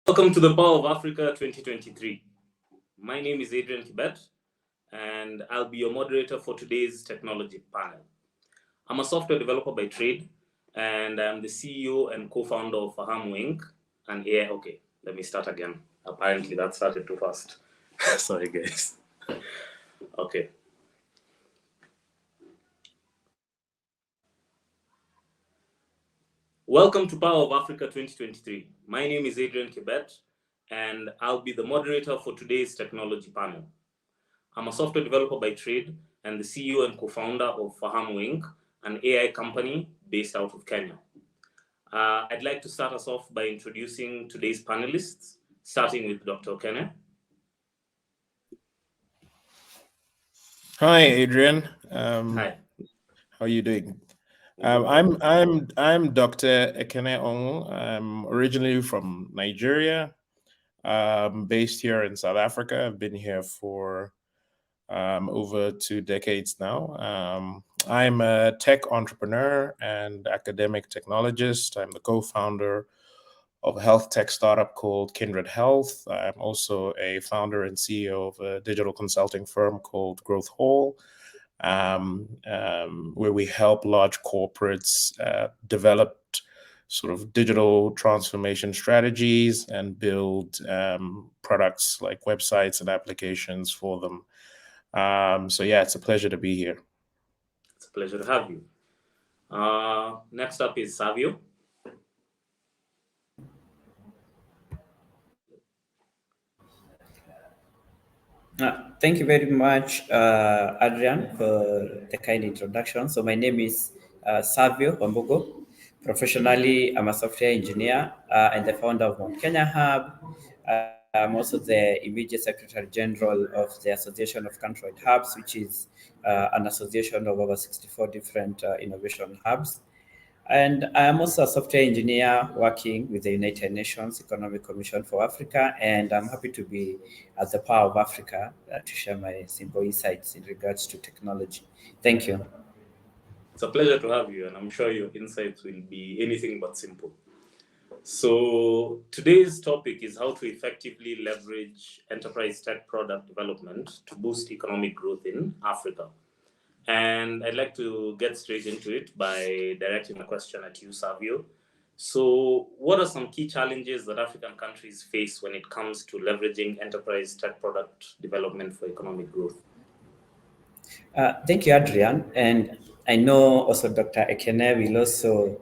Welcome to the Power of Africa 2023. My name is Adrian Kibet, and I'll be your moderator for today's technology panel. I'm a software developer by trade, and I'm the CEO and co-founder of Fahamu Inc. and AI. Okay, let me start again. Apparently, that started too fast. Sorry, guys. Okay. Welcome to Power of Africa 2023. My name is Adrian Kibet, and I'll be the moderator for today's technology panel. I'm a software developer by trade and the CEO and co-founder of Fahamu Inc., an AI company based out of Kenya. I'd like to start us off by introducing today's panelists, starting with Dr. Okene. Hi, Adrian. Hi. How are you doing? I'm Dr. Ekene Ongu. I'm originally from Nigeria, based here in South Africa. I've been here for over 2 decades now. I'm a tech entrepreneur and academic technologist. I'm the co-founder of a health tech startup called Kindred Health. I'm also a founder and CEO of a digital consulting firm called Growth Hall, where we help large corporates develop sort of digital transformation strategies and build products like websites and applications for them. So yeah, it's a pleasure to be here. It's a pleasure to have you. Next up is Savio. Thank you very much, Adrian, for the kind introduction. So my name is Savio Wambugo. Professionally, I'm a software engineer and the founder of Mount Kenya Hub. I'm also the immediate Secretary General of the Association of Country Hubs, which is an association of over 64 different innovation hubs. And I am also a software engineer working with the United Nations Economic Commission for Africa, and I'm happy to be at the Power of Africa to share my simple insights in regards to technology. Thank you. It's a pleasure to have you, and I'm sure your insights will be anything but simple. So today's topic is how to effectively leverage enterprise tech product development to boost economic growth in Africa. And I'd like to get straight into it by directing a question at you, Savio. So, what are some key challenges that African countries face when it comes to leveraging enterprise tech product development for economic growth? Thank you, Adrian. And I know also Dr. Ekene will also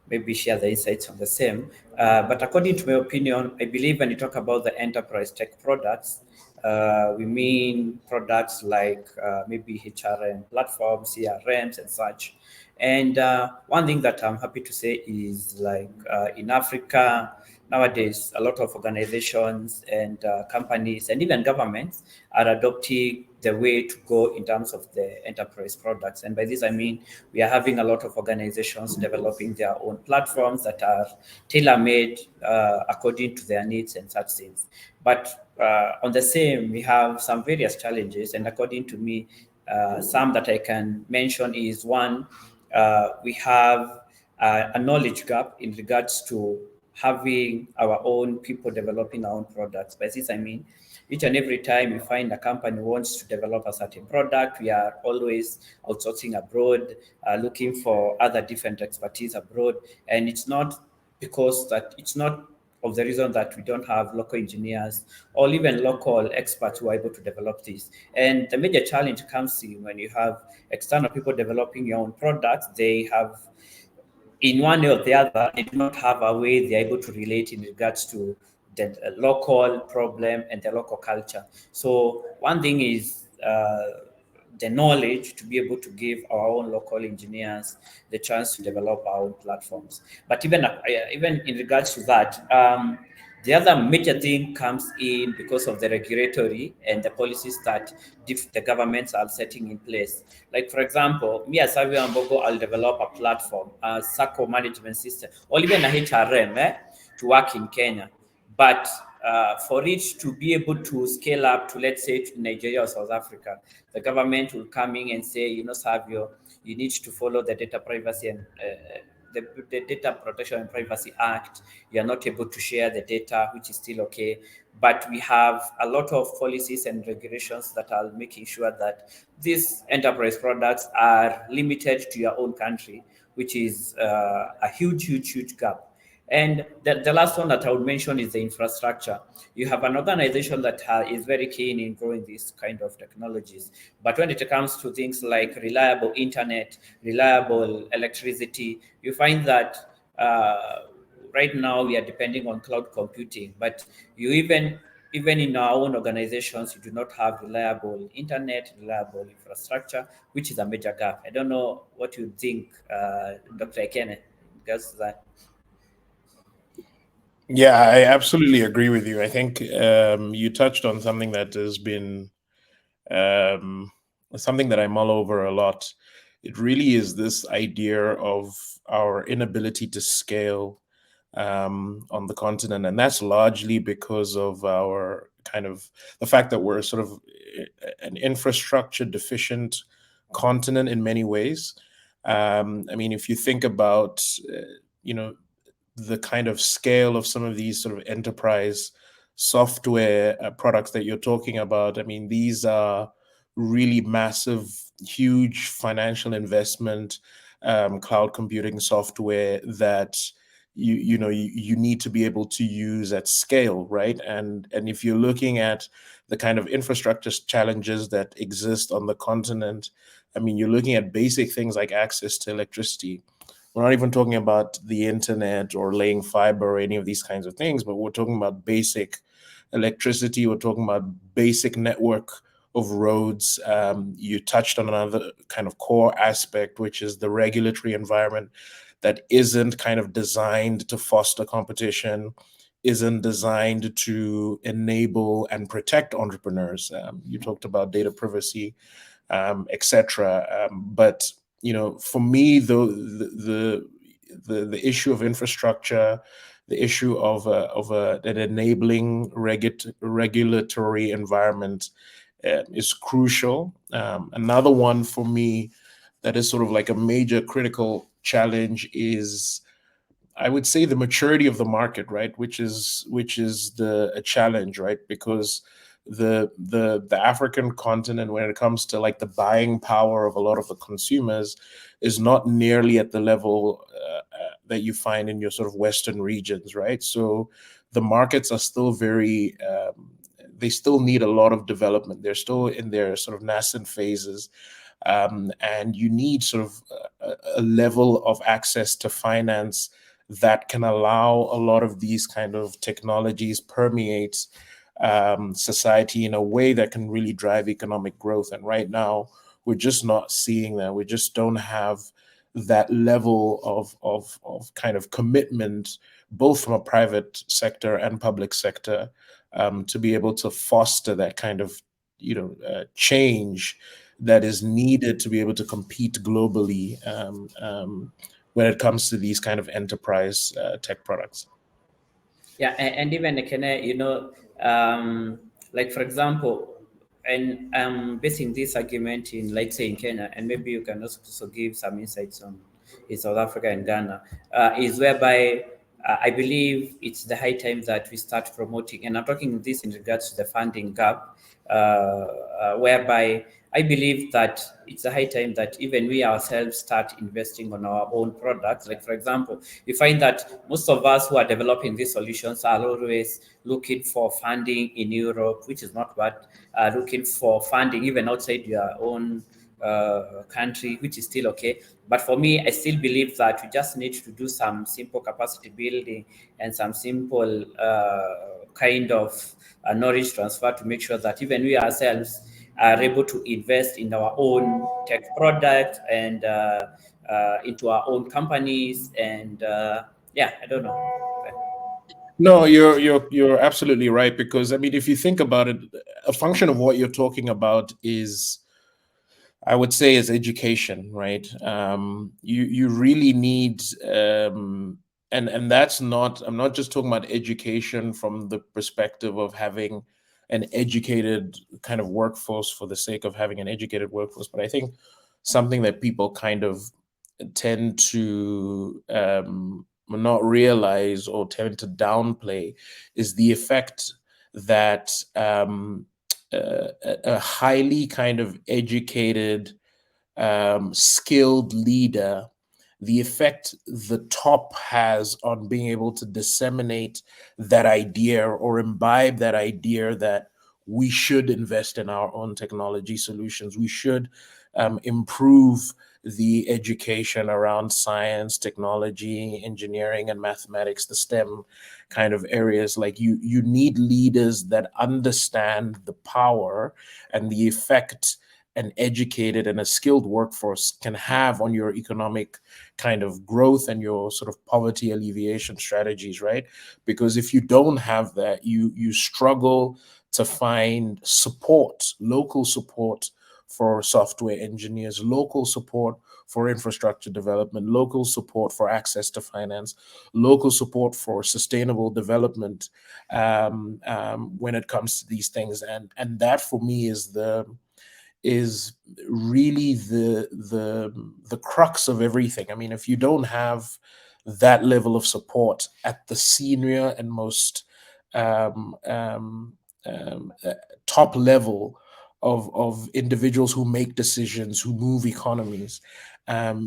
maybe share the insights on the same. But according to my opinion, I believe when you talk about the enterprise tech products, we mean products like maybe HRM platforms, CRMs, and such. And one thing that I'm happy to say is like in Africa, nowadays, a lot of organizations and companies and even governments are adopting the way to go in terms of the enterprise products. And by this, I mean, we are having a lot of organizations developing their own platforms that are tailor-made according to their needs and such things. But on the same, we have some various challenges. And according to me, some that I can mention is one, we have a knowledge gap in regards to having our own people developing our own products. By this, I mean, each and every time we find a company wants to develop a certain product, we are always outsourcing abroad, looking for other different expertise abroad. And it's not because that it's not of the reason that we don't have local engineers or even local experts who are able to develop this. And the major challenge comes in when you have external people developing your own products. They have, in one way or the other, they do not have a way they're able to relate in regards to the local problem and the local culture. So one thing is the knowledge to be able to give our own local engineers the chance to develop our own platforms. But even in regards to that, the other major thing comes in because of the regulatory and the policies that the governments are setting in place. Like, for example, me as Savio Wambugo, I'll develop a platform, a SACCO management system, or even a HRM to work in Kenya. But for it to be able to scale up to, let's say, to Nigeria or South Africa, the government will come in and say, Savio, you need to follow the data privacy and the Data Protection and Privacy Act, you are not able to share the data, which is still okay. But we have a lot of policies and regulations that are making sure that these enterprise products are limited to your own country, which is a huge gap. And the last one that I would mention is the infrastructure. You have an organization that is very keen in growing these kind of technologies. But when it comes to things like reliable internet, reliable electricity, you find that right now we are depending on cloud computing. But you even in our own organizations, you do not have reliable internet, reliable infrastructure, which is a major gap. I don't know what you think, Dr. Ekene, because that. Yeah, I absolutely agree with you. I think you touched on something that has been something that I mull over a lot. It really is this idea of our inability to scale on the continent, and that's largely because of our kind of the fact that we're sort of an infrastructure deficient continent in many ways. I mean, if you think about you know, the kind of scale of some of these sort of enterprise software products that you're talking about, I mean, these are really massive, huge financial investment cloud computing software that you need to be able to use at scale, right? And if you're looking at the kind of infrastructure challenges that exist on the continent, I mean, you're looking at basic things like access to electricity. We're not even talking about the internet or laying fiber or any of these kinds of things, but we're talking about basic electricity. We're talking about basic network of roads. You touched on another kind of core aspect, which is the regulatory environment that isn't kind of designed to foster competition, isn't designed to enable and protect entrepreneurs. You talked about data privacy, etc. But for me, the issue of infrastructure, the issue of an enabling regulatory environment is crucial. Another one for me that is sort of like a major critical challenge is, I would say, the maturity of the market, right? Which is a challenge, right? Because the African continent, when it comes to like the buying power of a lot of the consumers, is not nearly at the level that you find in your sort of Western regions, right? So the markets are still very, they still need a lot of development. They're still in their sort of nascent phases. And you need sort of a level of access to finance that can allow a lot of these kind of technologies permeate society in a way that can really drive economic growth. And right now, we're just not seeing that. We just don't have that level of kind of commitment, both from a private sector and public sector, to be able to foster that kind of change that is needed to be able to compete globally when it comes to these kind of enterprise tech products. Yeah, and even like for example, and I'm basing this argument in, like, say, in Kenya, and maybe you can also give some insights on in South Africa and Ghana, is whereby I believe it's the high time that we start promoting, and I'm talking this in regards to the funding gap, whereby I believe that it's a high time that even we ourselves start investing on our own products. Like, for example, you find that most of us who are developing these solutions are always looking for funding in Europe, which is not bad, looking for funding even outside your own country, which is still okay. But for me, I still believe that we just need to do some simple capacity building and some simple kind of knowledge transfer to make sure that even we ourselves are able to invest in our own tech product and into our own companies. And yeah, I don't know. No, you're absolutely right, because I mean, if you think about it, a function of what you're talking about is, I would say, is education, right? You really need, and that's not, I'm not just talking about education from the perspective of having an educated kind of workforce for the sake of having an educated workforce, but I think something that people kind of tend to not realize or tend to downplay is the effect that a highly kind of educated, skilled leader, the effect the top has on being able to disseminate that idea or imbibe that idea that we should invest in our own technology solutions. We should improve the education around science, technology, engineering, and mathematics, the STEM kind of areas. Like you need leaders that understand the power and the effect an educated and a skilled workforce can have on your economic kind of growth and your sort of poverty alleviation strategies, right? Because if you don't have that, you struggle to find support, local support for software engineers, local support for infrastructure development, local support for access to finance, local support for sustainable development when it comes to these things. And that for me is really the crux of everything. I mean, if you don't have that level of support at the senior and most top level of individuals who make decisions, who move economies,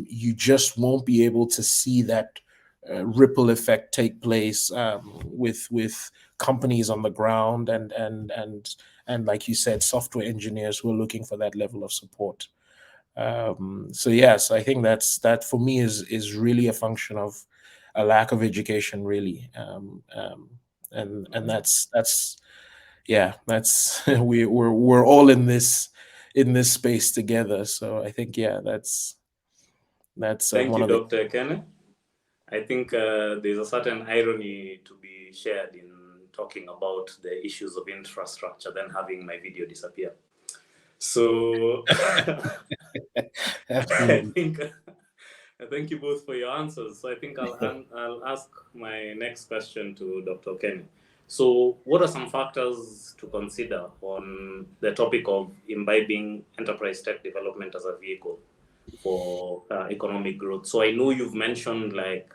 you just won't be able to see that ripple effect take place with companies on the ground and like you said, software engineers who are looking for that level of support. So yes, I think that for me is really a function of a lack of education, really, and that's yeah, that's we're all in this space together. So I think that's Thank one you, of the. Dr. Ekene. I think there's a certain irony to be shared in talking about the issues of infrastructure, then having my video disappear. So I think thank you both for your answers. So I think I'll ask my next question to Dr. Ekene. So what are some factors to consider on the topic of imbibing enterprise tech development as a vehicle for economic growth? So I know you've mentioned like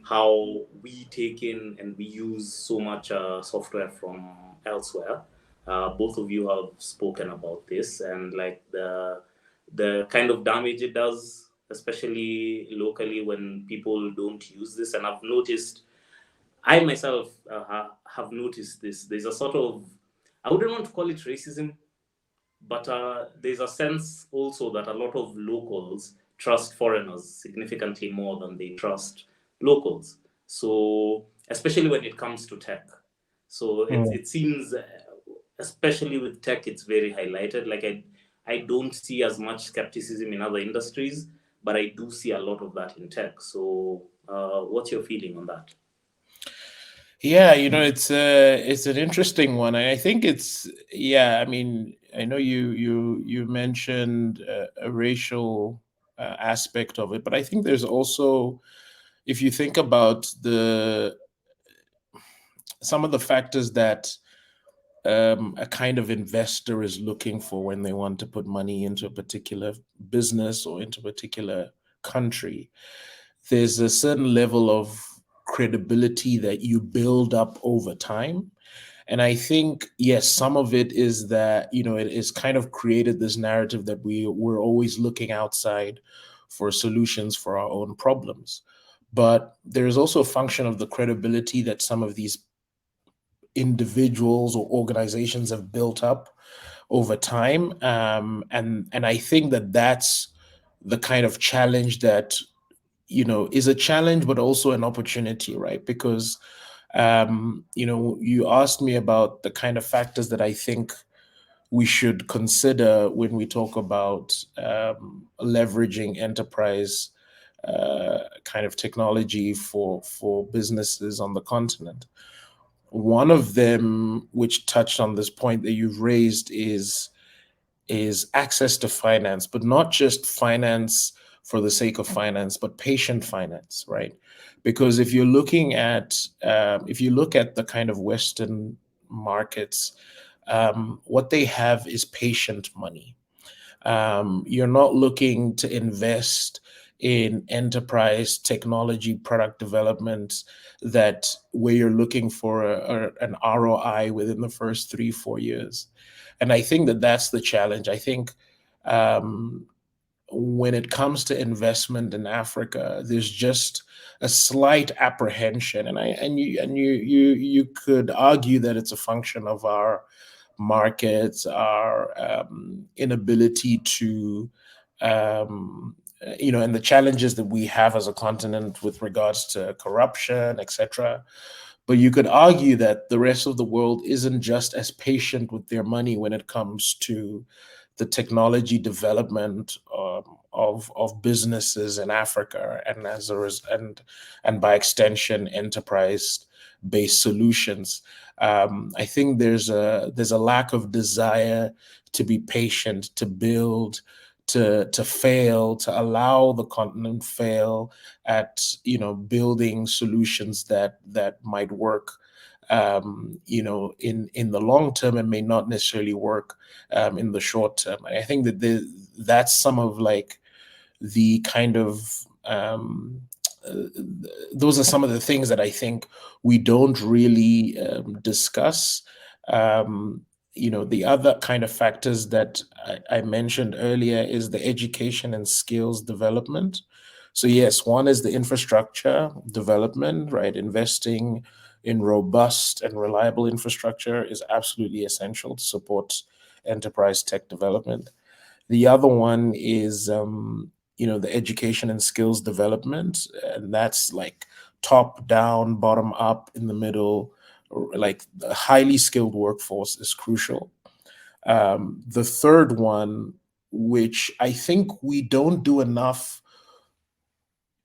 how we take in and we use so much software from elsewhere. Both of you have spoken about this and like the kind of damage it does, especially locally when people don't use this. And I've noticed, I myself have noticed this. There's a sort of, I wouldn't want to call it racism, but there's a sense also that a lot of locals trust foreigners significantly more than they trust locals. So especially when it comes to tech. So it seems, especially with tech, it's very highlighted. Like I don't see as much skepticism in other industries, but I do see a lot of that in tech. So what's your feeling on that? Yeah, it's an interesting one. I think I mean, I know you mentioned a racial aspect of it, but I think there's also, if you think about some of the factors that a kind of investor is looking for when they want to put money into a particular business or into a particular country, there's a certain level of credibility that you build up over time. And I think, yes, some of it is that, it is kind of created this narrative that we're always looking outside for solutions for our own problems. But there's also a function of the credibility that some of these individuals or organizations have built up over time. And I think that's the kind of challenge that, is a challenge, but also an opportunity, right? Because, you asked me about the kind of factors that I think we should consider when we talk about leveraging enterprise kind of technology for businesses on the continent. One of them, which touched on this point that you've raised, is access to finance, but not just finance for the sake of finance, but patient finance, right? Because if you look at the kind of Western markets, what they have is patient money. You're not looking to invest in enterprise technology product development where you're looking for an ROI within the first 3-4 years. And I think that's the challenge. I think when it comes to investment in Africa, there's just a slight apprehension, and you could argue that it's a function of our markets, our inability to, and the challenges that we have as a continent with regards to corruption, etc. But you could argue that the rest of the world isn't just as patient with their money when it comes to the technology development of businesses in Africa, and by extension, enterprise-based solutions. I think there's a lack of desire to be patient, to build, to fail, to allow the continent fail at building solutions that might work in the long term and may not necessarily work in the short term. I think that that's some of the kind of those are some of the things that I think we don't really discuss. The other kind of factors that I mentioned earlier is the education and skills development. So yes, one is the infrastructure development, right? Investing in robust and reliable infrastructure is absolutely essential to support enterprise tech development. The other one is, the education and skills development, and that's like top down, bottom up, in the middle. Like the highly skilled workforce is crucial. The third one, which I think we don't do enough,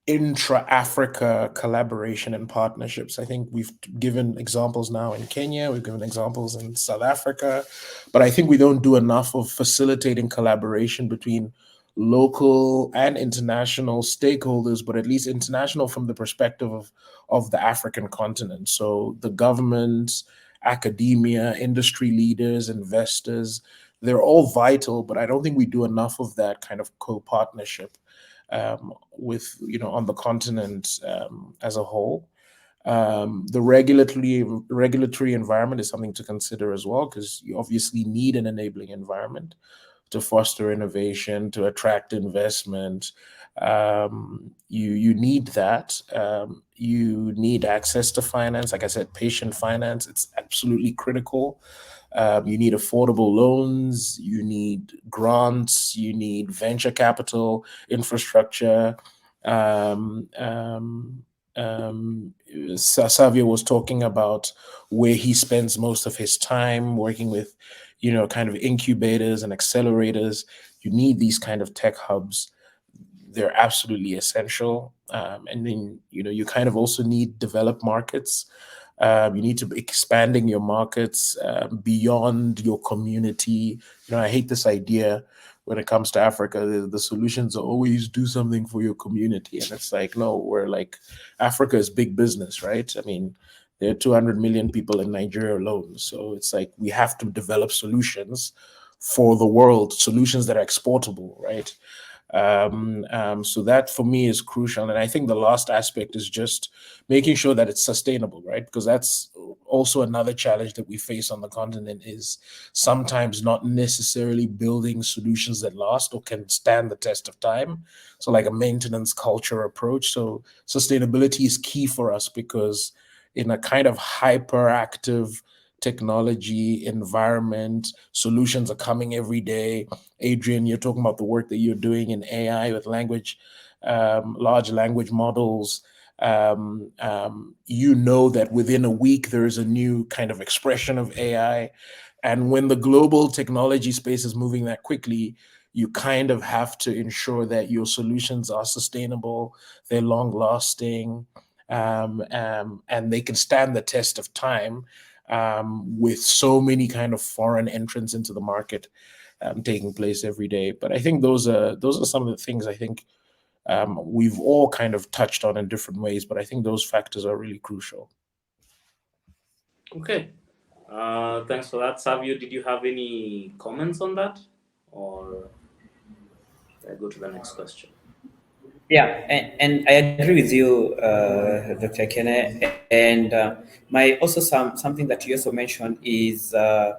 intra-Africa collaboration and partnerships. I think we've given examples now in Kenya, we've given examples in South Africa, but I think we don't do enough of facilitating collaboration between local and international stakeholders, but at least international from the perspective of the African continent. So the government, academia, industry leaders, investors, they're all vital, but I don't think we do enough of that kind of co-partnership with on the continent as a whole. The regulatory environment is something to consider as well, because you obviously need an enabling environment to foster innovation, to attract investment. You need that. You need access to finance. Like I said, patient finance, it's absolutely critical. You need affordable loans, you need grants, you need venture capital, infrastructure. Savio was talking about where he spends most of his time working with, kind of incubators and accelerators. You need these kind of tech hubs. They're absolutely essential. And then, you kind of also need developed markets. You need to be expanding your markets beyond your community. I hate this idea when it comes to Africa. The solutions are always do something for your community. And it's like, no, we're like, Africa is big business, right? I mean, there are 200 million people in Nigeria alone. So it's like, we have to develop solutions for the world, solutions that are exportable, right? So that for me is crucial. And I think the last aspect is just making sure that it's sustainable, right? Because that's also another challenge that we face on the continent, is sometimes not necessarily building solutions that last or can stand the test of time. So like a maintenance culture approach. So sustainability is key for us, because in a kind of hyperactive technology environment, solutions are coming every day. Adrian, you're talking about the work that you're doing in AI with large language models. That within a week, there is a new kind of expression of AI. And when the global technology space is moving that quickly, you kind of have to ensure that your solutions are sustainable, they're long lasting, and they can stand the test of time. With so many kind of foreign entrants into the market taking place every day. But I think those are some of the things I think we've all kind of touched on in different ways, but I think those factors are really crucial. Okay. Thanks for that. Savio, did you have any comments on that? Or should I go to the next question? Yeah, and I agree with you, Dr. Kene. And my also something that you also mentioned is the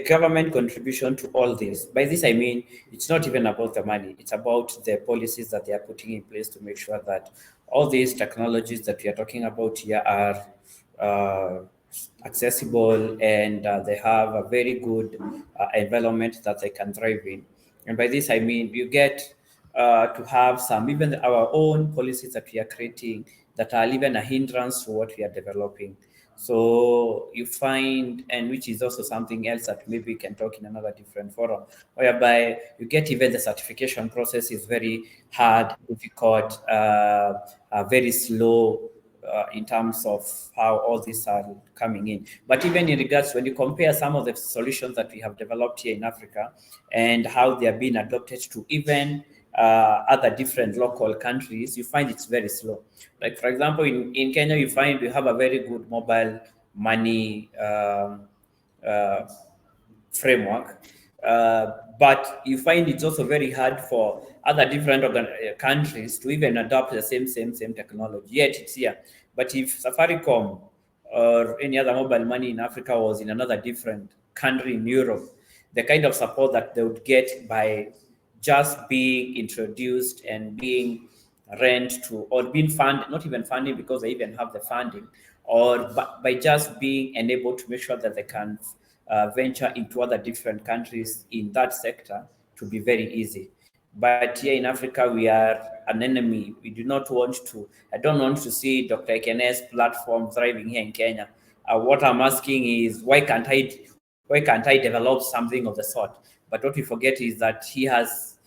government contribution to all this. By this, I mean, it's not even about the money. It's about the policies that they are putting in place to make sure that all these technologies that we are talking about here are uh, accessible, and they have a very good environment that they can thrive in. And by this, I mean, you get to have some, even our own policies that we are creating that are even a hindrance to what we are developing. So you find, and which is also something else that maybe we can talk in another different forum, whereby you get even the certification process is very hard, difficult, very slow in terms of how all these are coming in. But even in regards, when you compare some of the solutions that we have developed here in Africa and how they are being adopted to even other different local countries, you find it's very slow. Like, for example, in Kenya, you find we have a very good mobile money uh, framework. But you find it's also very hard for other different countries to even adopt the same technology. Yet it's here. But if Safaricom or any other mobile money in Africa was in another different country in Europe, the kind of support that they would get by just being introduced and being rent to, or being funded, not even funding because they even have the funding, or by just being enabled to make sure that they can venture into other different countries in that sector to be very easy. But here in Africa, we are an enemy. We do not want to, I don't want to see Dr. Ekene's platform thriving here in Kenya. What I'm asking is, why can't I develop something of the sort? But what we forget is that he has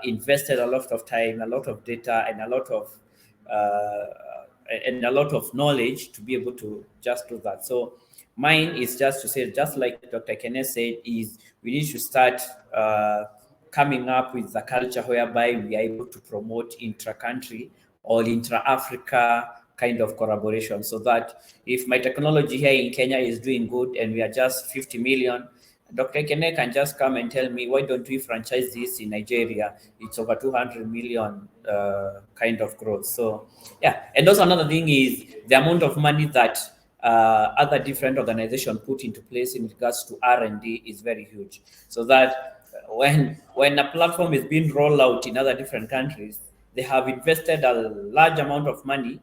invested a lot of time, a lot of data, uh, and a lot of knowledge to be able to just do that. So mine is just to say, just like Dr. Kenneth said, is we need to start coming up with the culture whereby we are able to promote intra-country or intra-Africa kind of collaboration, so that if my technology here in Kenya is doing good and we are just 50 million, Dr. Kene can just come and tell me, why don't we franchise this in Nigeria? It's over 200 million kind of growth. So, yeah. And also another thing is the amount of money that other different organizations put into place in regards to R&D is very huge. So that when a platform is being rolled out in other different countries, they have invested a large amount of money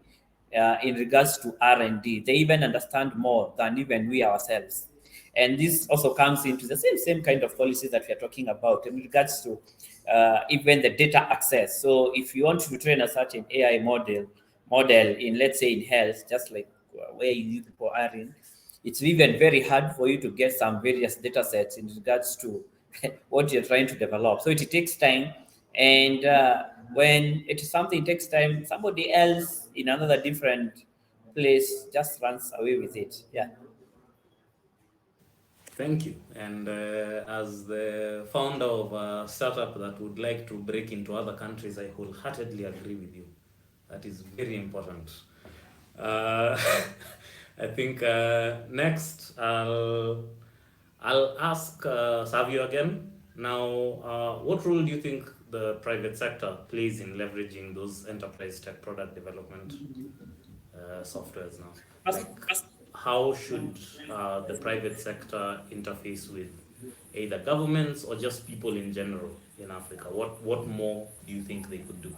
in regards to R&D. They even understand more than even we ourselves. And this also comes into the same kind of policies that we are talking about in regards to even the data access. So if you want to train a certain AI model in, let's say, in health, just like where you people are in, it's even very hard for you to get some various data sets in regards to what you're trying to develop. So it takes time. And when it is something takes time, somebody else in another different place just runs away with it. Yeah. Thank you. And as the founder of a startup that would like to break into other countries, I wholeheartedly agree with you. That is very important. Uh, I think next I'll ask Savio again. Now, what role do you think the private sector plays in leveraging those enterprise tech product development softwares now? First, Like, how should the private sector interface with either governments or just people in general in Africa? What more do you think they could do?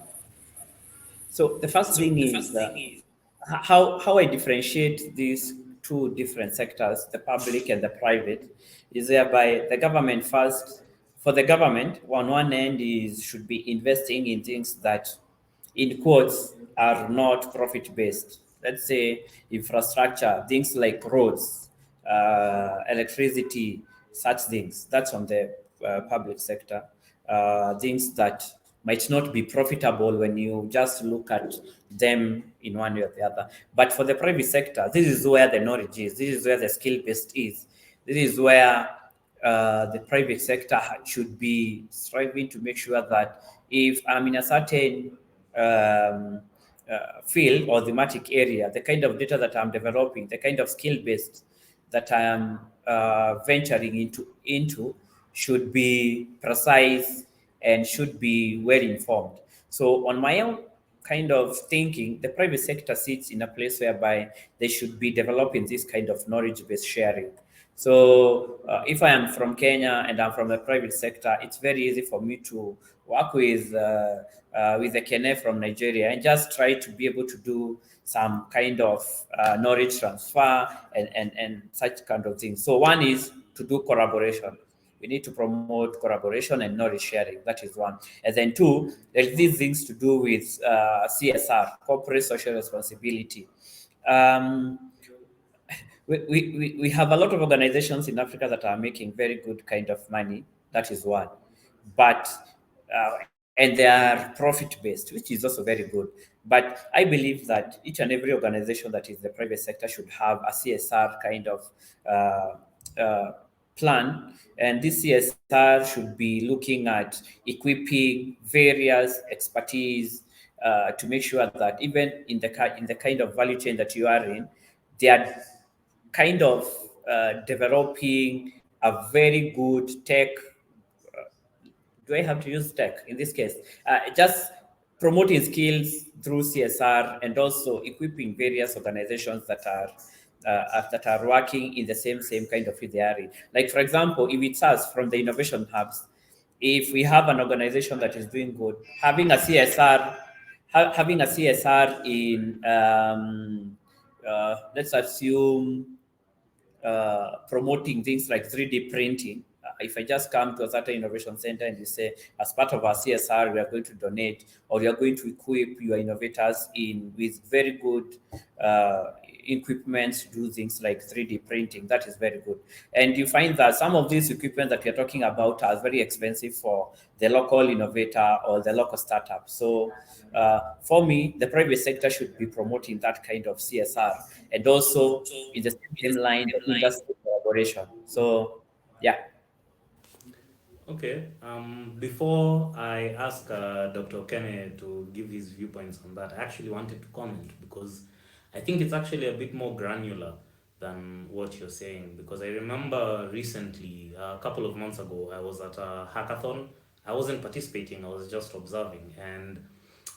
so the first thing is how I differentiate these two different sectors, the public and the private, is thereby the government first. For the government, on one end is should be investing in things that, in quotes, are not profit based. Let's say infrastructure, things like roads, electricity, such things. That's on the public sector. Things that might not be profitable when you just look at them in one way or the other. But for the private sector, this is where the knowledge is. This is where the skill based is. This is where the private sector should be striving to make sure that if I'm in a certain field or thematic area, the kind of data that I'm developing, the kind of skill based that I am venturing into should be precise and should be well informed. So on my own kind of thinking, the private sector sits in a place whereby they should be developing this kind of knowledge-based sharing. So if I am from Kenya and I'm from the private sector, it's very easy for me to work with the Kene from Nigeria and just try to be able to do some kind of knowledge transfer and such kind of things. So one is to do collaboration. We need to promote collaboration and knowledge sharing. That is one. And then two, there's these things to do with CSR, corporate social responsibility. We have a lot of organizations in Africa that are making very good kind of money. That is one. But and they are profit based, which is also very good. But I believe that each and every organization that is the private sector should have a CSR kind of plan, and this CSR should be looking at equipping various expertise to make sure that even in the kind of value chain that you are in, they are kind of developing a very good tech. Do I have to use tech in this case? Just promoting skills through CSR and also equipping various organizations that are working in the same kind of field they are in. Like, for example, if it's us from the innovation hubs, if we have an organization that is doing good, having a CSR in let's assume promoting things like 3D printing. If I just come to a certain innovation center and you say, as part of our CSR, we are going to donate, or we are going to equip your innovators with very good equipment to do things like 3D printing, that is very good. And you find that some of these equipment that we're talking about are very expensive for the local innovator or the local startup. So for me, the private sector should be promoting that kind of CSR, and also in the same line, the industry collaboration. So yeah. Okay. Before I ask Dr. Kene to give his viewpoints on that, I actually wanted to comment because I think it's actually a bit more granular than what you're saying. Because I remember recently, a couple of months ago, I was at a hackathon. I wasn't participating, I was just observing. And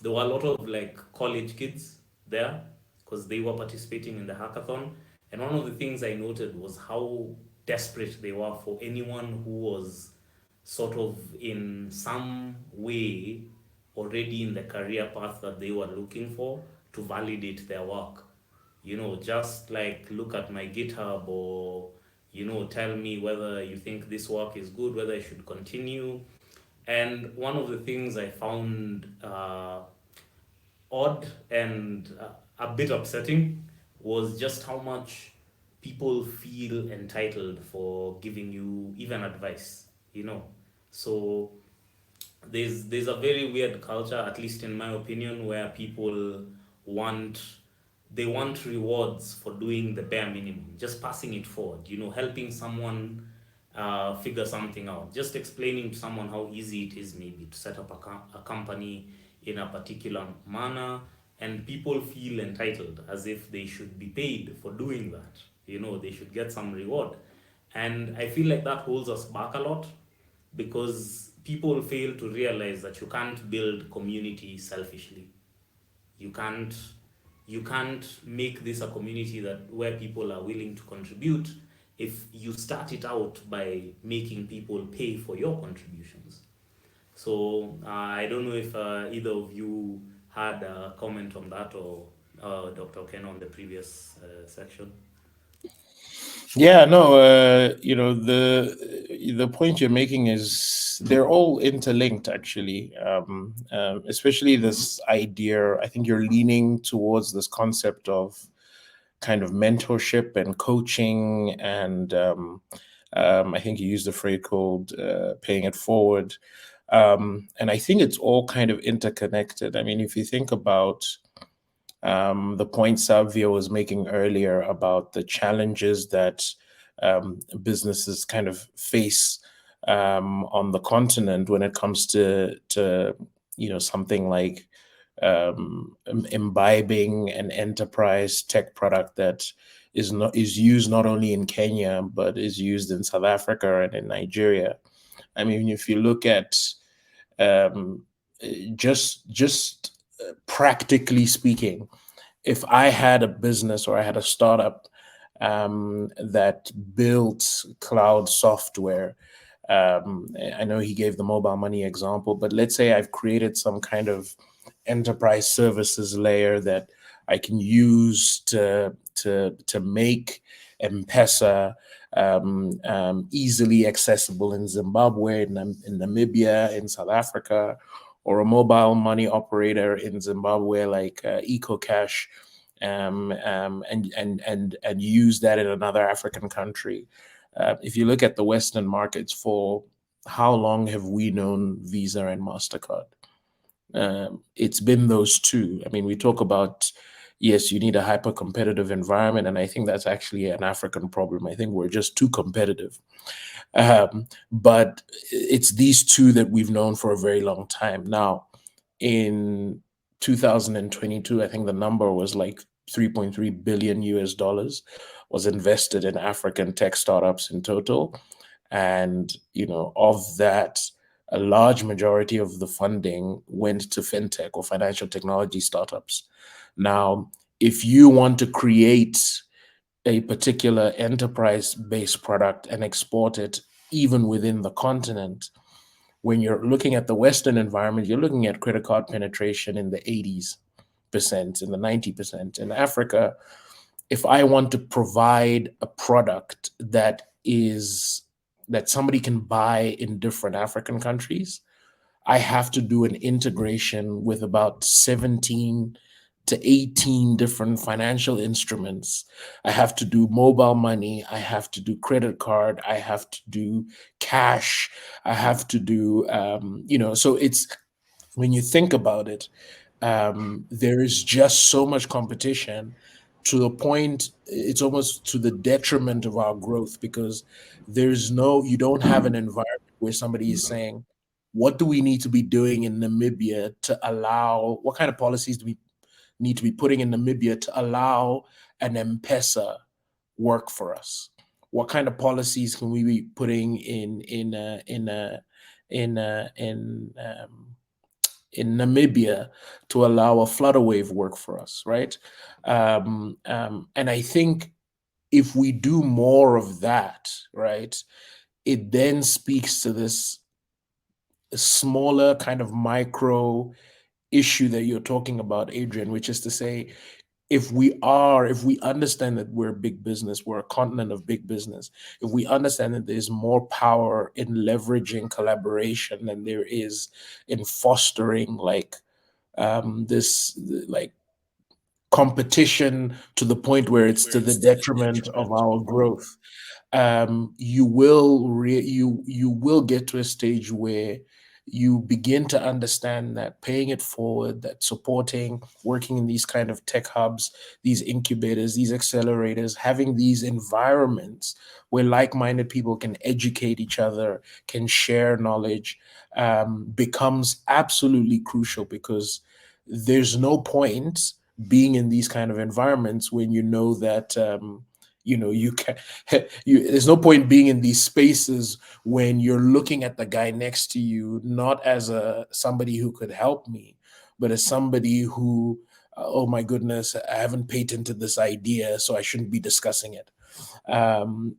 there were a lot of like college kids there because they were participating in the hackathon. And one of the things I noted was how desperate they were for anyone who was sort of in some way already in the career path that they were looking for to validate their work. Just like look at my GitHub, or, tell me whether you think this work is good, whether I should continue. And one of the things I found odd and a bit upsetting was just how much people feel entitled for giving you even advice. So there's a very weird culture, at least in my opinion, where people want rewards for doing the bare minimum, just passing it forward, helping someone figure something out, just explaining to someone how easy it is maybe to set up a company in a particular manner, and people feel entitled as if they should be paid for doing that. They should get some reward. And I feel like that holds us back a lot, because people fail to realize that you can't build community selfishly. You can't make this a community where people are willing to contribute if you start it out by making people pay for your contributions. So I don't know if either of you had a comment on that, or Dr. Ken on the previous section. Yeah, no, the point you're making is they're all interlinked, actually. Especially this idea, I think you're leaning towards this concept of kind of mentorship and coaching, and I think you used a phrase called paying it forward. And I think it's all kind of interconnected. I mean, if you think about the point Savio was making earlier about the challenges that businesses kind of face on the continent when it comes to something like imbibing an enterprise tech product that is used not only in Kenya but is used in South Africa and in Nigeria. I mean, if you look at just practically speaking, if I had a business or I had a startup that built cloud software, I know he gave the mobile money example, but let's say I've created some kind of enterprise services layer that I can use to make M-Pesa easily accessible in Zimbabwe, in Namibia, in South Africa, or a mobile money operator in Zimbabwe like EcoCash, and use that in another African country. If you look at the Western markets, for how long have we known Visa and MasterCard? It's been those two. I mean, we talk about, yes, you need a hyper competitive environment, and I think that's actually an African problem. I think we're just too competitive. But it's these two that we've known for a very long time. Now, in 2022, I think the number was like 3.3 billion US dollars was invested in African tech startups in total. And, of that, a large majority of the funding went to fintech or financial technology startups. Now, if you want to create a particular enterprise-based product and export it even within the continent, when you're looking at the Western environment, you're looking at credit card penetration in the 80%, in the 90%. In Africa, if I want to provide a product that somebody can buy in different African countries, I have to do an integration with about 17 to 18 different financial instruments. I have to do mobile money. I have to do credit card. I have to do cash. I have to do, so it's, when you think about it, there is just so much competition, to the point it's almost to the detriment of our growth, because you don't have an environment where somebody is saying, what do we need to be doing in Namibia to allow, what kind of policies do we need to be putting in Namibia to allow an M-Pesa work for us? What kind of policies can we be putting in Namibia to allow a Flutterwave work for us, right? And I think if we do more of that, right, it then speaks to this smaller kind of micro issue that you're talking about, Adrian, which is to say, if we understand that we're a big business, we're a continent of big business, if we understand that there's more power in leveraging collaboration than there is in fostering this competition to the point where it's to the detriment of our growth, you will get to a stage where you begin to understand that paying it forward, that supporting, working in these kind of tech hubs, these incubators, these accelerators, having these environments where like-minded people can educate each other, can share knowledge, becomes absolutely crucial, because there's no point being in these kind of environments when you know that you can there's no point being in these spaces when you're looking at the guy next to you not as somebody who could help me, but as somebody who oh my goodness, I haven't patented this idea, so I shouldn't be discussing it. And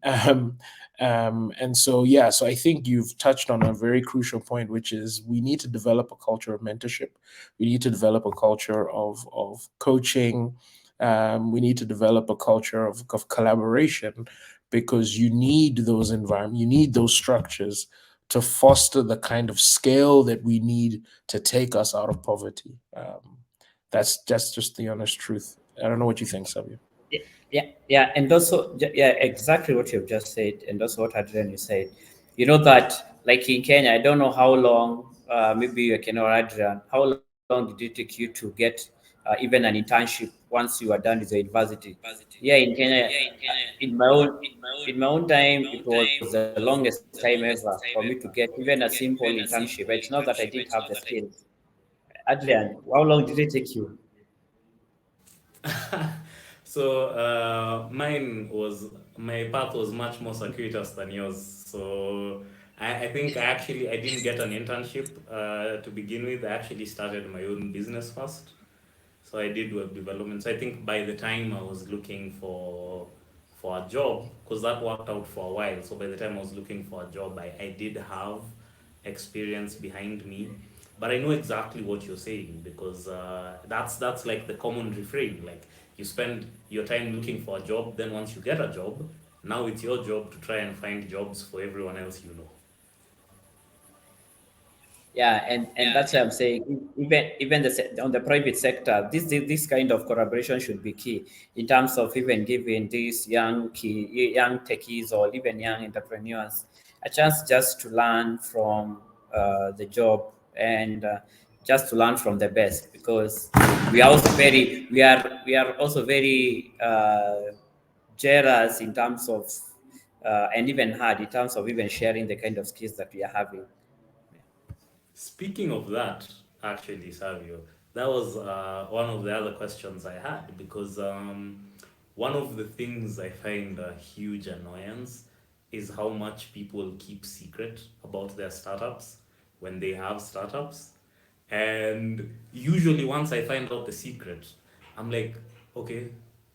so so I think you've touched on a very crucial point, which is we need to develop a culture of mentorship. We need to develop a culture of coaching. We need to develop a culture of collaboration, because you need those environments, you need those structures to foster the kind of scale that we need to take us out of poverty. That's just the honest truth. I don't know what you think, Savio. Yeah, and also, exactly what you've just said, and also what Adrian you said. You know that, like in Kenya, I don't know how long, maybe you can or Adrian, how long did it take you to get even an internship once you are done with the university? Yeah, in Kenya, in my own time, it was the longest time ever for me to get even a simple internship. It's not that I didn't have the skills. Adrian, how long did it take you? So my path was much more circuitous than yours. So I think I didn't get an internship to begin with. I actually started my own business first. So I did web development. So I think by the time I was looking for a job, because that worked out for a while. So by the time I was looking for a job, I did have experience behind me. But I know exactly what you're saying, because that's like the common refrain. Like, you spend your time looking for a job, then once you get a job, now it's your job to try and find jobs for everyone else you know. Yeah, and that's why I'm saying even on the private sector, this kind of collaboration should be key in terms of even giving these young techies or even young entrepreneurs a chance just to learn from the job and just to learn from the best, because we are also very jealous in terms of and even hard in terms of even sharing the kind of skills that we are having. Speaking of that, actually, Savio, that was one of the other questions I had, because one of the things I find a huge annoyance is how much people keep secret about their startups when they have startups. And usually, once I find out the secret, I'm like, okay,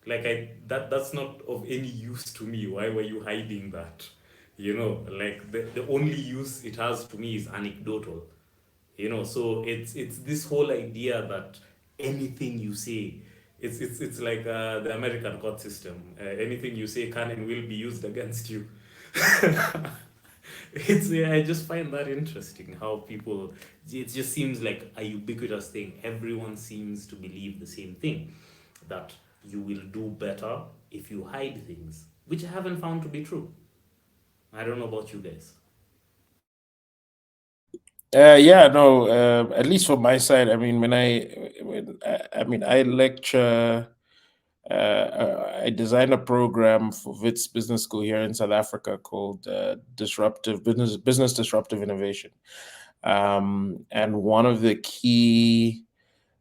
like that's not of any use to me. Why were you hiding that? Like the only use it has to me is anecdotal. So it's this whole idea that anything you say, it's like the American court system. Anything you say can and will be used against you. I just find that interesting how people, it just seems like a ubiquitous thing. Everyone seems to believe the same thing, that you will do better if you hide things, which I haven't found to be true. I don't know about you guys. Yeah, no. At least from my side, I mean, I lecture. I designed a program for WITS Business School here in South Africa called Disruptive Business Disruptive Innovation. And one of the key,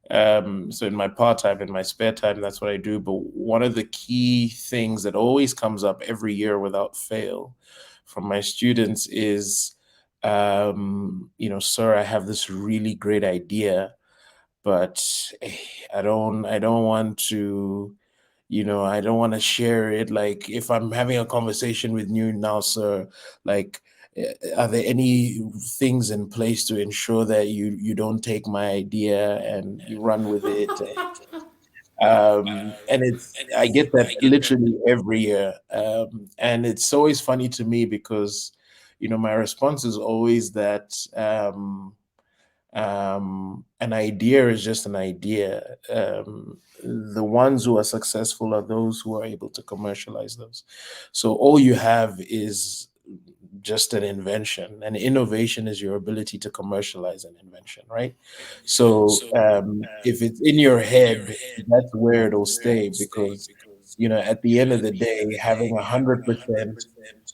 so in my part time, in my spare time, that's what I do. But one of the key things that always comes up every year without fail from my students is, sir, I have this really great idea, but I don't want to, I don't want to share it. Like, if I'm having a conversation with you now, sir, like, are there any things in place to ensure that you don't take my idea and you run with it? And I get that literally every year. And it's always funny to me because, my response is always that, an idea is just an idea. The ones who are successful are those who are able to commercialize those. So all you have is just an invention. And innovation is your ability to commercialize an invention, right? So if it's in your head, that's where it'll stay, because at the end of the day, having 100%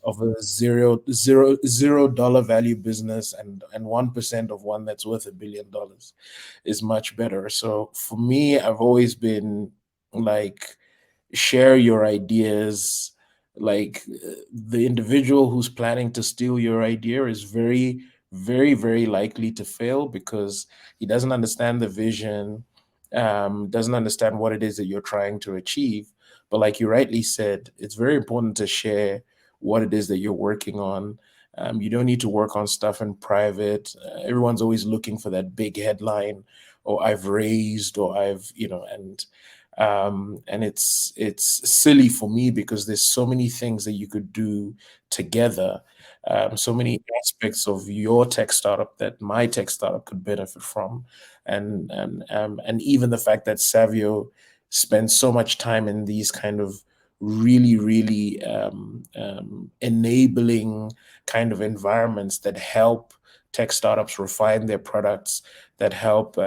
of a $0 value business and 1% of one that's worth $1 billion is much better. So for me, I've always been like, share your ideas. Like, the individual who's planning to steal your idea is very, very, very likely to fail, because he doesn't understand the vision, doesn't understand what it is that you're trying to achieve. But like you rightly said, it's very important to share what it is that you're working on. You don't need to work on stuff in private. Everyone's always looking for that big headline, or I've raised, or I've, and it's silly for me, because there's so many things that you could do together, so many aspects of your tech startup that my tech startup could benefit from. And even the fact that Savio spends so much time in these kind of really, really enabling kind of environments that help tech startups refine their products, that help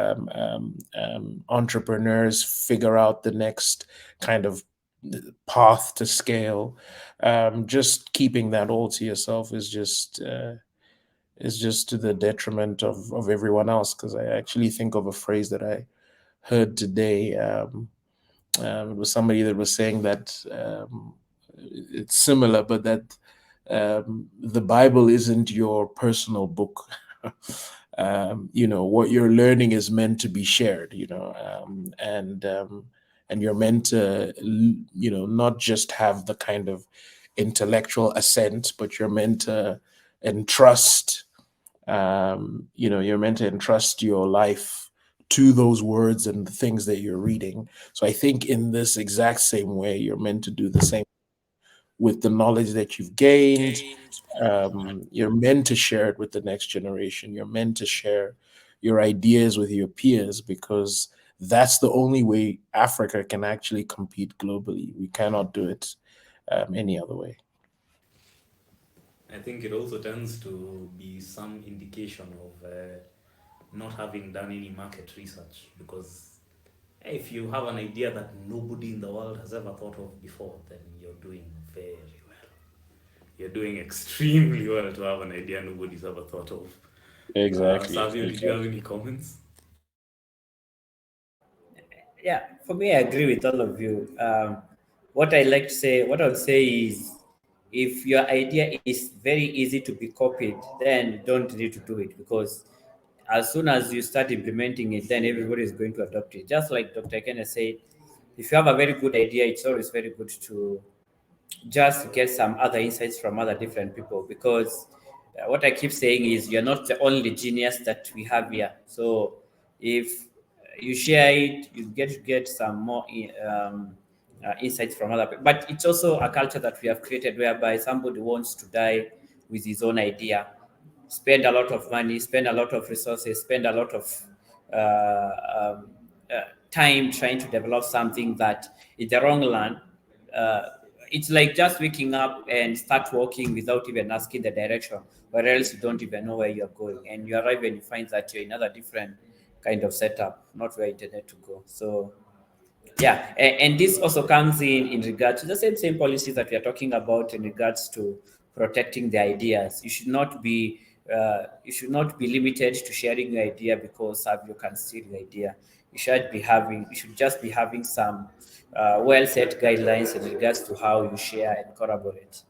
entrepreneurs figure out the next kind of path to scale. Just keeping that all to yourself is just to the detriment of everyone else. Because I actually think of a phrase that I heard today. It was somebody that was saying that, it's similar, but that the Bible isn't your personal book. What you're learning is meant to be shared. And you're meant to, not just have the kind of intellectual assent, but you're meant to entrust. You're meant to entrust your life to those words and the things that you're reading. So I think in this exact same way, you're meant to do the same with the knowledge that you've gained. You're meant to share it with the next generation. You're meant to share your ideas with your peers, because that's the only way Africa can actually compete globally. We cannot do it any other way. I think it also tends to be some indication of not having done any market research, because if you have an idea that nobody in the world has ever thought of before, then you're doing very well. You're doing extremely well to have an idea nobody's ever thought of. Exactly. Savio, did you have any comments? Yeah, for me, I agree with all of you. What I would say is, if your idea is very easy to be copied, then don't need to do it, because as soon as you start implementing it, then everybody is going to adopt it. Just like Dr. Kenneth said, if you have a very good idea, it's always very good to just get some other insights from other different people, because what I keep saying is, you're not the only genius that we have here. So if you share it, you get to get some more insights from other people. But it's also a culture that we have created, whereby somebody wants to die with his own idea, spend a lot of money, spend a lot of resources, spend a lot of time trying to develop something that in the wrong land. It's like just waking up and start walking without even asking the direction, or else you don't even know where you're going, and you arrive and you find that you're in another different kind of setup, not where you intended to go. So yeah, and this also comes in regard to the same policies that we are talking about in regards to protecting the ideas. You should not be limited to sharing your idea because you can steal your idea. You should just be having some well set guidelines in regards to how you share and collaborate.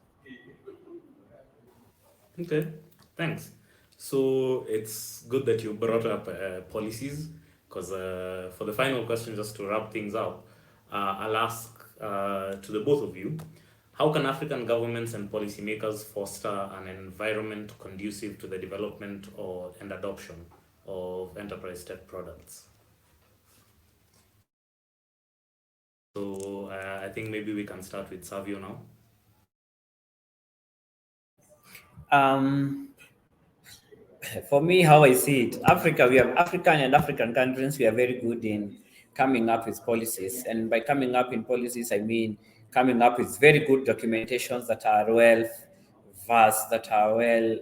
Okay, thanks. So it's good that you brought up policies, because for the final question, just to wrap things up, I'll ask to the both of you, how can African governments and policymakers foster an environment conducive to the development and adoption of enterprise tech products? So I think maybe we can start with Savio now. For me, how I see it, we have African countries, we are very good in coming up with policies. And by coming up in policies, I mean coming up with very good documentations that are well versed, that are well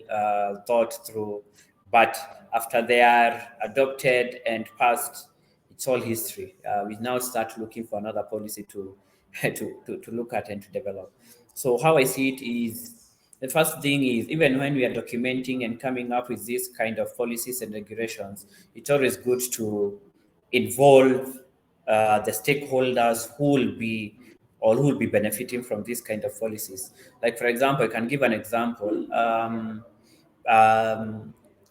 thought through. But after they are adopted and passed, it's all history. We now start looking for another policy to, to look at and to develop. So how I see it is, the first thing is, even when we are documenting and coming up with these kind of policies and regulations, it's always good to involve the stakeholders who will be benefiting from this kind of policies. Like, for example, I can give an example.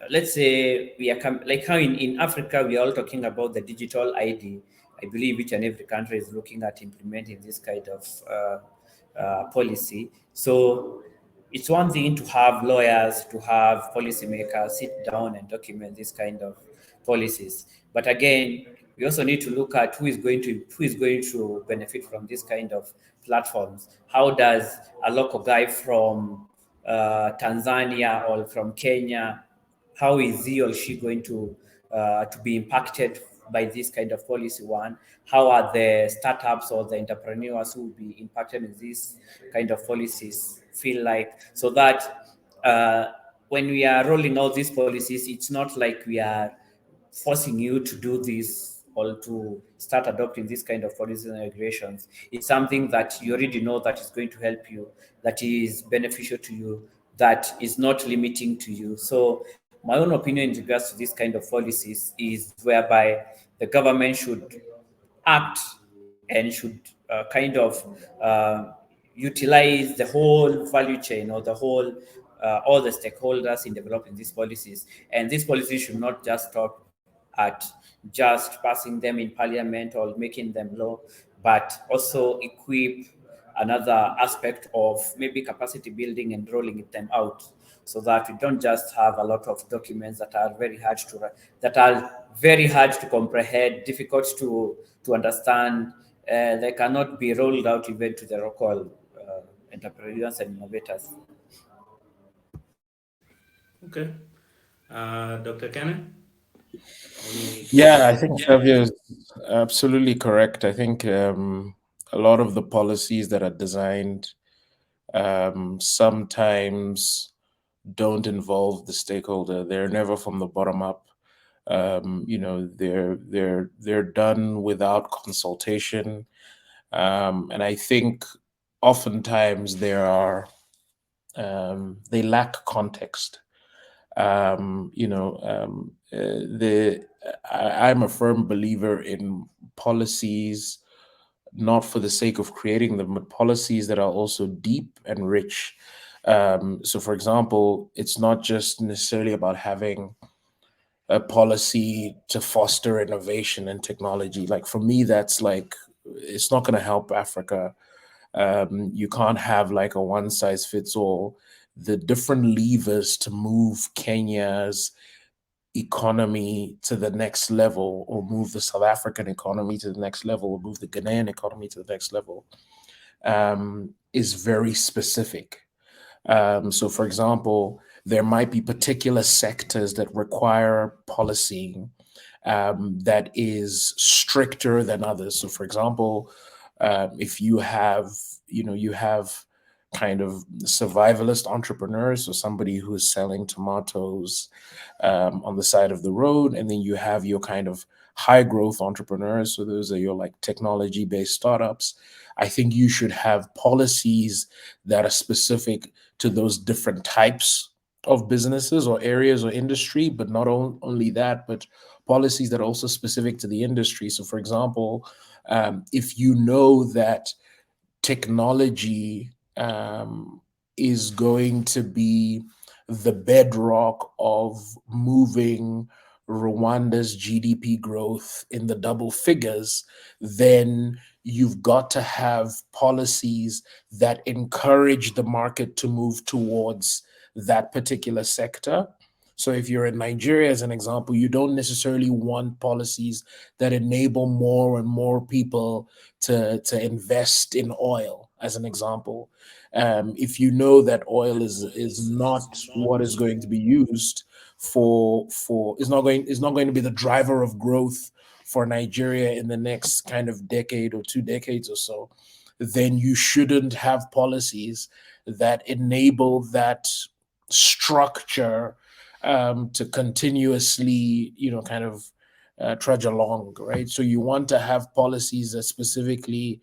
Let's say we are like how in Africa we are all talking about the digital ID. I believe each and every country is looking at implementing this kind of policy. So it's one thing to have lawyers, to have policymakers sit down and document this kind of policies. But again, we also need to look at who is going to benefit from this kind of platforms. How does a local guy from Tanzania or from Kenya, how is he or she going to be impacted by this kind of policy? One, how are the startups or the entrepreneurs who will be impacted in these kind of policies feel like, so that when we are rolling out these policies, it's not like we are forcing you to do this or to start adopting this kind of policies and regulations. It's something that you already know that is going to help you, that is beneficial to you, that is not limiting to you. So my own opinion in regards to this kind of policies is whereby the government should act and should kind of utilize the whole value chain or the whole all the stakeholders in developing these policies. And these policies should not just stop at just passing them in parliament or making them law, but also equip another aspect of maybe capacity building and rolling them out, so that we don't just have a lot of documents that are very hard to comprehend, difficult to understand. They cannot be rolled out even to the local entrepreneurs and innovators. Okay. Dr. Kenneth? Yeah, I think Xavier is absolutely correct. I think a lot of the policies that are designed sometimes don't involve the stakeholder. They're never from the bottom up. They're done without consultation, and I think oftentimes they lack context. I'm a firm believer in policies, not for the sake of creating them, but policies that are also deep and rich. So, for example, it's not just necessarily about having a policy to foster innovation and technology. Like for me, that's like, it's not going to help Africa. You can't have like a one size fits all. The different levers to move Kenya's economy to the next level, or move the South African economy to the next level, or move the Ghanaian economy to the next level, is very specific. So, for example, there might be particular sectors that require policy that is stricter than others. So, for example, if you have kind of survivalist entrepreneurs, or somebody who is selling tomatoes on the side of the road, and then you have your kind of high growth entrepreneurs. So those are your like technology based startups. I think you should have policies that are specific to those different types of businesses or areas or industry, but not only that, but policies that are also specific to the industry. So, for example, if you know that technology is going to be the bedrock of moving Rwanda's GDP growth in the double figures, then you've got to have policies that encourage the market to move towards that particular sector. So if you're in Nigeria, as an example, you don't necessarily want policies that enable more and more people to invest in oil, as an example. If you know that oil is not what is going to be used is not going to be the driver of growth for Nigeria in the next kind of decade or 2 decades or so, then you shouldn't have policies that enable that structure to continuously, kind of trudge along, right? So you want to have policies that specifically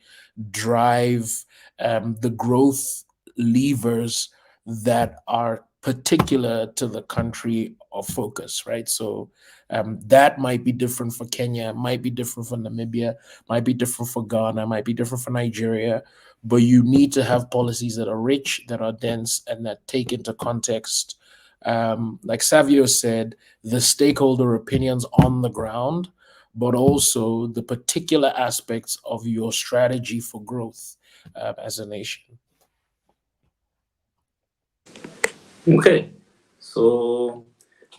drive the growth levers that are particular to the country of focus, right? So that might be different for Kenya, might be different for Namibia, might be different for Ghana, might be different for Nigeria, but you need to have policies that are rich, that are dense, and that take into context, like Savio said, the stakeholder opinions on the ground, but also the particular aspects of your strategy for growth as a nation. Okay, so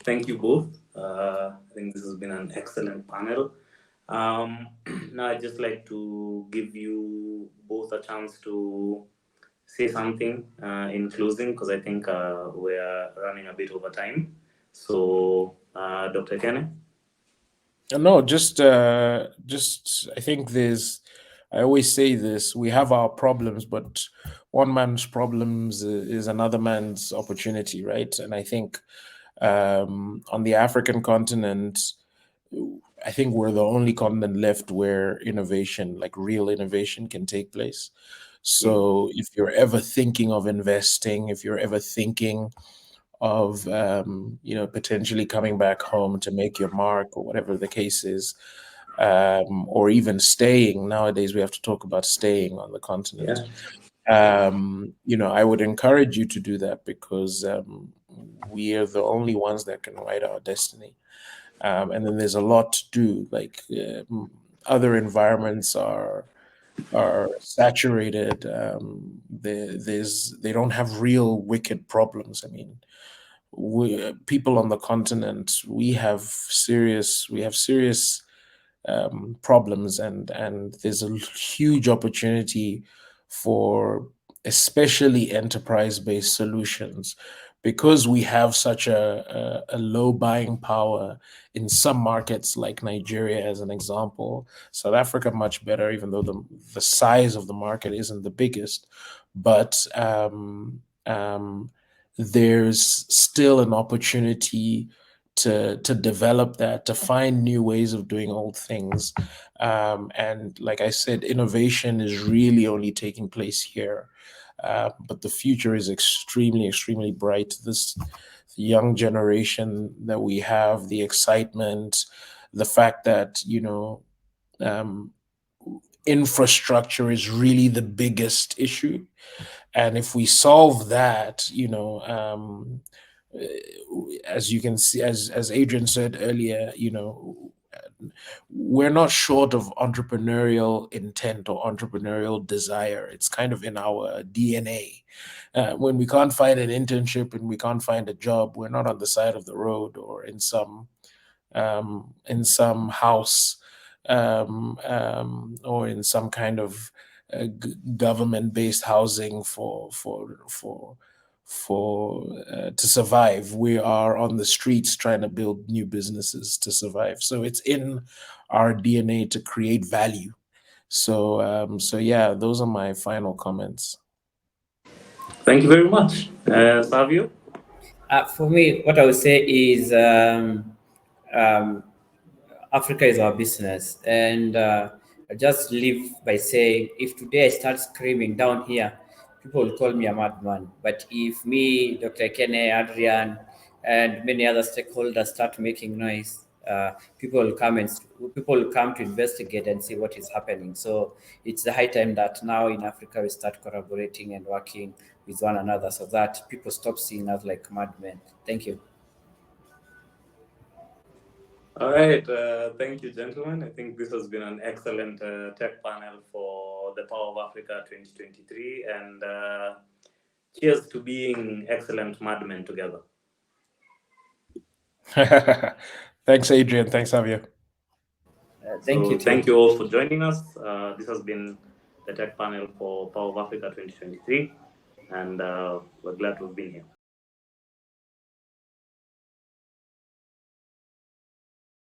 thank you both. I think this has been an excellent panel. Now I'd just like to give you both a chance to say something in closing, because I think we're running a bit over time. So, Dr. Kenneth? No, just I think I always say this, we have our problems, but one man's problems is another man's opportunity, right? And I think on the African continent, I think we're the only continent left where innovation, like real innovation, can take place. So if you're ever thinking of investing, if you're ever thinking of potentially coming back home to make your mark, or whatever the case is, or even staying. Nowadays we have to talk about staying on the continent. I would encourage you to do that because we are the only ones that can write our destiny. And then there's a lot to do. Like other environments are saturated. They don't have real wicked problems. I mean, people on the continent, we have serious problems, and there's a huge opportunity for especially enterprise-based solutions because we have such a low buying power in some markets like Nigeria as an example. South Africa much better, even though the size of the market isn't the biggest, but there's still an opportunity to develop that, to find new ways of doing old things. And like I said, innovation is really only taking place here. But the future is extremely, extremely bright. This young generation that we have, the excitement, the fact that, infrastructure is really the biggest issue. And if we solve that, as you can see, as Adrian said earlier, we're not short of entrepreneurial intent or entrepreneurial desire. It's kind of in our DNA. When we can't find an internship and we can't find a job, we're not on the side of the road or in some house or in some kind of government-based housing to survive. We are on the streets trying to build new businesses to survive. So it's in our DNA to create value. So yeah, those are my final comments. Thank you very much. Savio? For me, what I would say is Africa is our business. And I just live by saying, if today I start screaming down here, people will call me a madman. But if me, Dr. Ekene, Adrian, and many other stakeholders start making noise, people will come to investigate and see what is happening. So it's the high time that now in Africa we start collaborating and working with one another so that people stop seeing us like madmen. Thank you. All right. Thank you, gentlemen. I think this has been an excellent tech panel for the Power of Africa 2023. And cheers to being excellent madmen together. Thanks, Adrian. Thanks, Javier. Thank you all for joining us. This has been the tech panel for Power of Africa 2023. And we're glad to have been here.